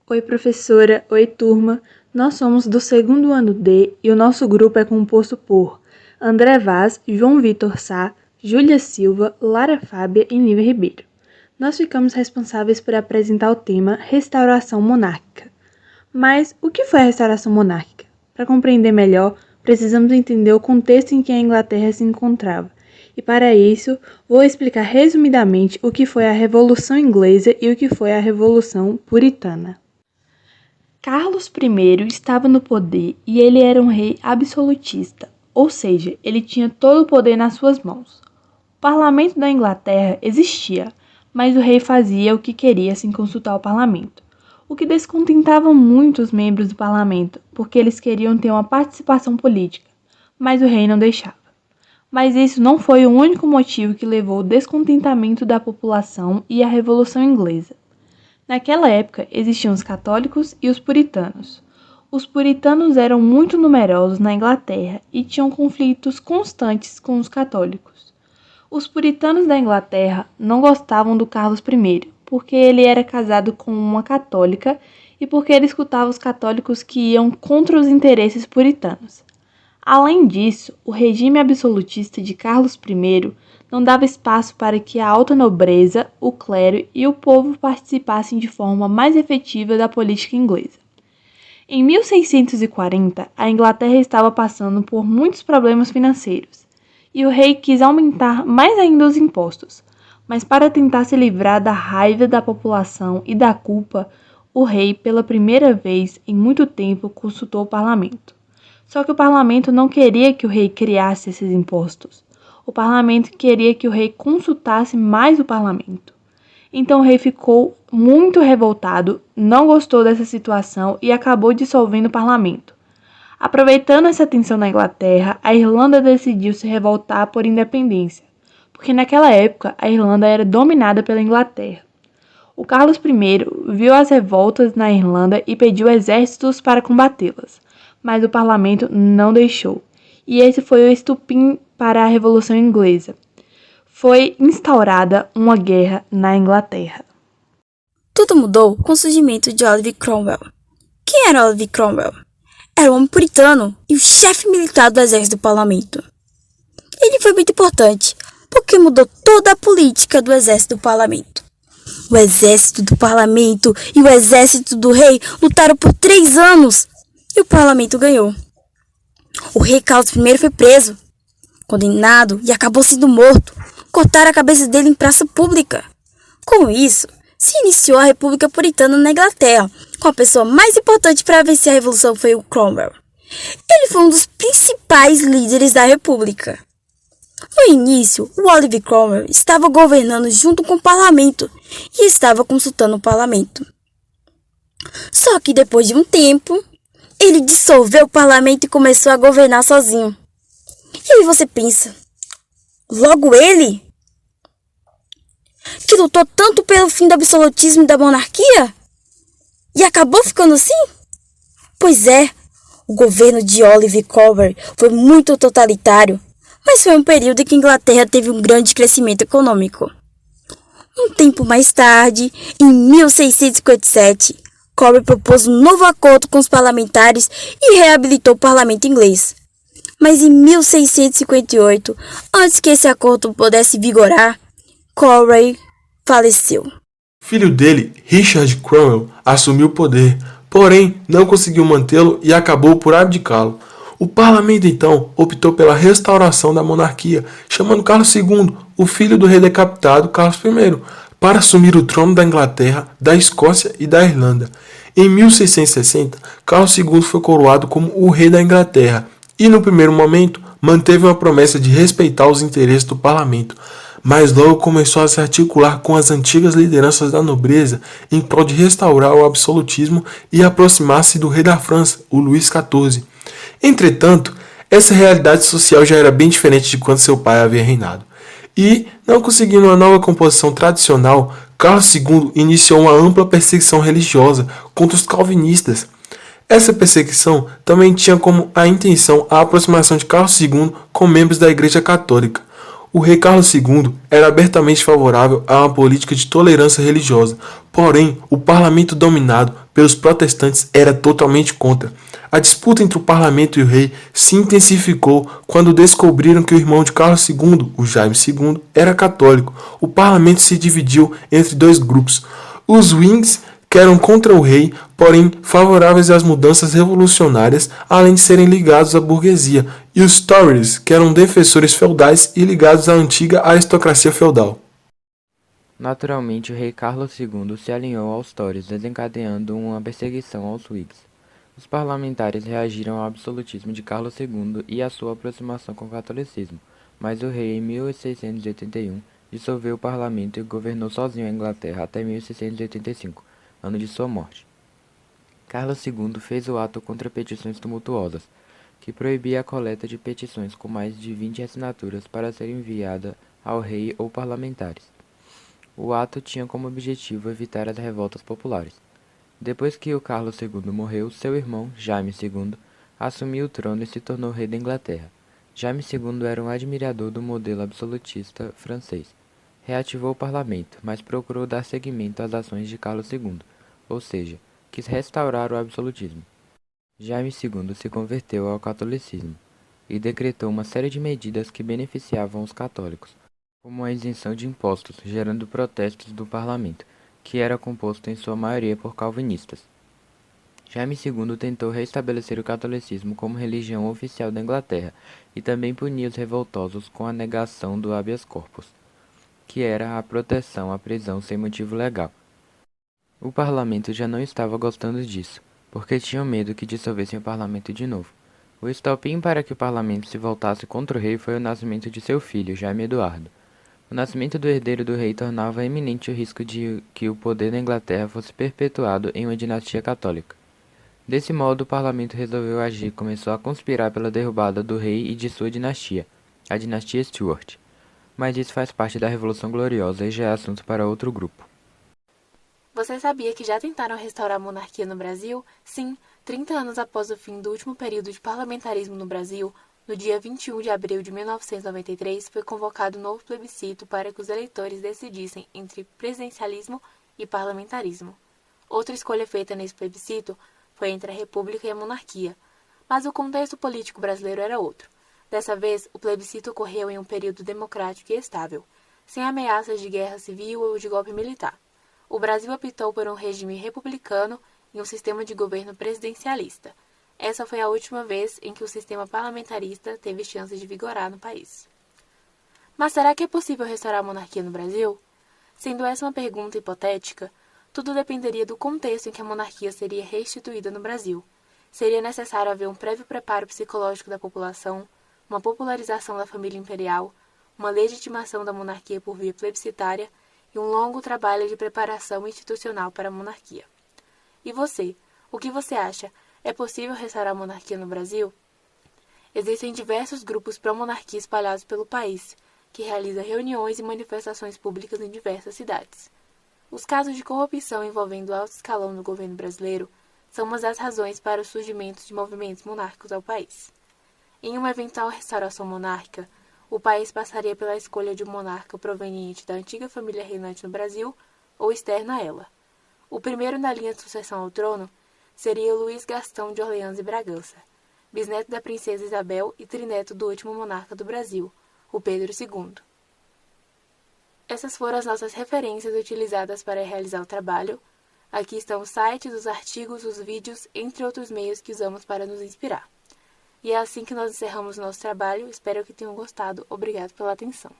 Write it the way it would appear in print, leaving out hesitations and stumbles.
Oi, professora. Oi, turma. Nós somos do segundo ano D e o nosso grupo é composto por André Vaz, João Vitor Sá, Júlia Silva, Lara Fábia e Nívia Ribeiro. Nós ficamos responsáveis por apresentar o tema Restauração Monárquica. Mas o que foi a restauração monárquica? Para compreender melhor, precisamos entender o contexto em que a Inglaterra se encontrava. E para isso, vou explicar resumidamente o que foi a Revolução Inglesa e o que foi a Revolução Puritana. Carlos I estava no poder e ele era um rei absolutista, ou seja, ele tinha todo o poder nas suas mãos. O parlamento da Inglaterra existia, mas o rei fazia o que queria sem consultar o parlamento, o que descontentava muito os membros do parlamento, porque eles queriam ter uma participação política, mas o rei não deixava. Mas isso não foi o único motivo que levou ao descontentamento da população e à Revolução Inglesa. Naquela época existiam os católicos e os puritanos. Os puritanos eram muito numerosos na Inglaterra e tinham conflitos constantes com os católicos. Os puritanos da Inglaterra não gostavam do Carlos I, porque ele era casado com uma católica e porque ele escutava os católicos que iam contra os interesses puritanos. Além disso, o regime absolutista de Carlos I não dava espaço para que a alta nobreza, o clero e o povo participassem de forma mais efetiva da política inglesa. Em 1640, a Inglaterra estava passando por muitos problemas financeiros, e o rei quis aumentar mais ainda os impostos, mas para tentar se livrar da raiva da população e da culpa, o rei, pela primeira vez em muito tempo, consultou o parlamento. Só que o parlamento não queria que o rei criasse esses impostos. O parlamento queria que o rei consultasse mais o parlamento. Então o rei ficou muito revoltado, não gostou dessa situação e acabou dissolvendo o parlamento. Aproveitando essa tensão na Inglaterra, a Irlanda decidiu se revoltar por independência, porque naquela época a Irlanda era dominada pela Inglaterra. O Carlos I viu as revoltas na Irlanda e pediu exércitos para combatê-las, mas o parlamento não deixou. E esse foi o estopim para a Revolução Inglesa. Foi instaurada uma guerra na Inglaterra. Tudo mudou com o surgimento de Oliver Cromwell. Quem era Oliver Cromwell? Era um homem puritano e o chefe militar do exército do parlamento. Ele foi muito importante, porque mudou toda a política do exército do parlamento. O exército do parlamento e o exército do rei lutaram por 3 anos e o parlamento ganhou. O rei Carlos I foi preso, condenado e acabou sendo morto. Cortaram a cabeça dele em praça pública. Com isso, se iniciou a República Puritana na Inglaterra, com a pessoa mais importante para vencer a Revolução foi o Cromwell. Ele foi um dos principais líderes da República. No início, o Oliver Cromwell estava governando junto com o parlamento e estava consultando o parlamento. Só que depois de um tempo, ele dissolveu o parlamento e começou a governar sozinho. E aí você pensa, logo ele, que lutou tanto pelo fim do absolutismo e da monarquia, e acabou ficando assim? Pois é, o governo de Oliver Cromwell foi muito totalitário, mas foi um período em que a Inglaterra teve um grande crescimento econômico. Um tempo mais tarde, em 1657, Cromwell propôs um novo acordo com os parlamentares e reabilitou o parlamento inglês. Mas em 1658, antes que esse acordo pudesse vigorar, Cromwell faleceu. Filho dele, Richard Cromwell, assumiu o poder, porém não conseguiu mantê-lo e acabou por abdicá-lo. O parlamento então optou pela restauração da monarquia, chamando Carlos II, o filho do rei decapitado Carlos I, para assumir o trono da Inglaterra, da Escócia e da Irlanda. Em 1660, Carlos II foi coroado como o rei da Inglaterra e, no primeiro momento, manteve uma promessa de respeitar os interesses do parlamento, mas logo começou a se articular com as antigas lideranças da nobreza em prol de restaurar o absolutismo e aproximar-se do rei da França, o Luís XIV. Entretanto, essa realidade social já era bem diferente de quando seu pai havia reinado. E, não conseguindo uma nova composição tradicional, Carlos II iniciou uma ampla perseguição religiosa contra os calvinistas. Essa perseguição também tinha como a intenção a aproximação de Carlos II com membros da Igreja Católica. O rei Carlos II era abertamente favorável a uma política de tolerância religiosa, porém, o parlamento dominado pelos protestantes era totalmente contra. A disputa entre o parlamento e o rei se intensificou quando descobriram que o irmão de Carlos II, o Jaime II, era católico. O parlamento se dividiu entre dois grupos: os Whigs, que eram contra o rei, porém favoráveis às mudanças revolucionárias, além de serem ligados à burguesia, e os Tories, que eram defensores feudais e ligados à antiga aristocracia feudal. Naturalmente, o rei Carlos II se alinhou aos Tories, desencadeando uma perseguição aos Whigs. Os parlamentares reagiram ao absolutismo de Carlos II e à sua aproximação com o catolicismo, mas o rei, em 1681, dissolveu o parlamento e governou sozinho a Inglaterra até 1685, ano de sua morte. Carlos II fez o ato contra petições tumultuosas, que proibia a coleta de petições com mais de 20 assinaturas para ser enviada ao rei ou parlamentares. O ato tinha como objetivo evitar as revoltas populares. Depois que o Carlos II morreu, seu irmão, Jaime II, assumiu o trono e se tornou rei da Inglaterra. Jaime II era um admirador do modelo absolutista francês. Reativou o parlamento, mas procurou dar seguimento às ações de Carlos II, ou seja, quis restaurar o absolutismo. Jaime II se converteu ao catolicismo e decretou uma série de medidas que beneficiavam os católicos, como a isenção de impostos, gerando protestos do parlamento, que era composto em sua maioria por calvinistas. Jaime II tentou restabelecer o catolicismo como religião oficial da Inglaterra e também punia os revoltosos com a negação do habeas corpus, que era a proteção à prisão sem motivo legal. O parlamento já não estava gostando disso, porque tinham medo que dissolvessem o parlamento de novo. O estopim para que o parlamento se voltasse contra o rei foi o nascimento de seu filho, Jaime Eduardo. O nascimento do herdeiro do rei tornava iminente o risco de que o poder da Inglaterra fosse perpetuado em uma dinastia católica. Desse modo, o parlamento resolveu agir e começou a conspirar pela derrubada do rei e de sua dinastia, a dinastia Stuart. Mas isso faz parte da Revolução Gloriosa e já é assunto para outro grupo. Você sabia que já tentaram restaurar a monarquia no Brasil? Sim, 30 anos após o fim do último período de parlamentarismo no Brasil, no dia 21 de abril de 1993, foi convocado um novo plebiscito para que os eleitores decidissem entre presidencialismo e parlamentarismo. Outra escolha feita nesse plebiscito foi entre a república e a monarquia, mas o contexto político brasileiro era outro. Dessa vez, o plebiscito ocorreu em um período democrático e estável, sem ameaças de guerra civil ou de golpe militar. O Brasil optou por um regime republicano e um sistema de governo presidencialista. Essa foi a última vez em que o sistema parlamentarista teve chance de vigorar no país. Mas será que é possível restaurar a monarquia no Brasil? Sendo essa uma pergunta hipotética, tudo dependeria do contexto em que a monarquia seria restituída no Brasil. Seria necessário haver um prévio preparo psicológico da população, uma popularização da família imperial, uma legitimação da monarquia por via plebiscitária e um longo trabalho de preparação institucional para a monarquia. E você, o que você acha? É possível restaurar a monarquia no Brasil? Existem diversos grupos pró-monarquia espalhados pelo país, que realizam reuniões e manifestações públicas em diversas cidades. Os casos de corrupção envolvendo o alto escalão no governo brasileiro são uma das razões para o surgimento de movimentos monárquicos ao país. Em uma eventual restauração monárquica, o país passaria pela escolha de um monarca proveniente da antiga família reinante no Brasil ou externo a ela. O primeiro na linha de sucessão ao trono seria Luís Gastão de Orleans e Bragança, bisneto da princesa Isabel e trineto do último monarca do Brasil, o Pedro II. Essas foram as nossas referências utilizadas para realizar o trabalho. Aqui estão os sites, os artigos, os vídeos, entre outros meios que usamos para nos inspirar. E é assim que nós encerramos o nosso trabalho. Espero que tenham gostado. Obrigado pela atenção.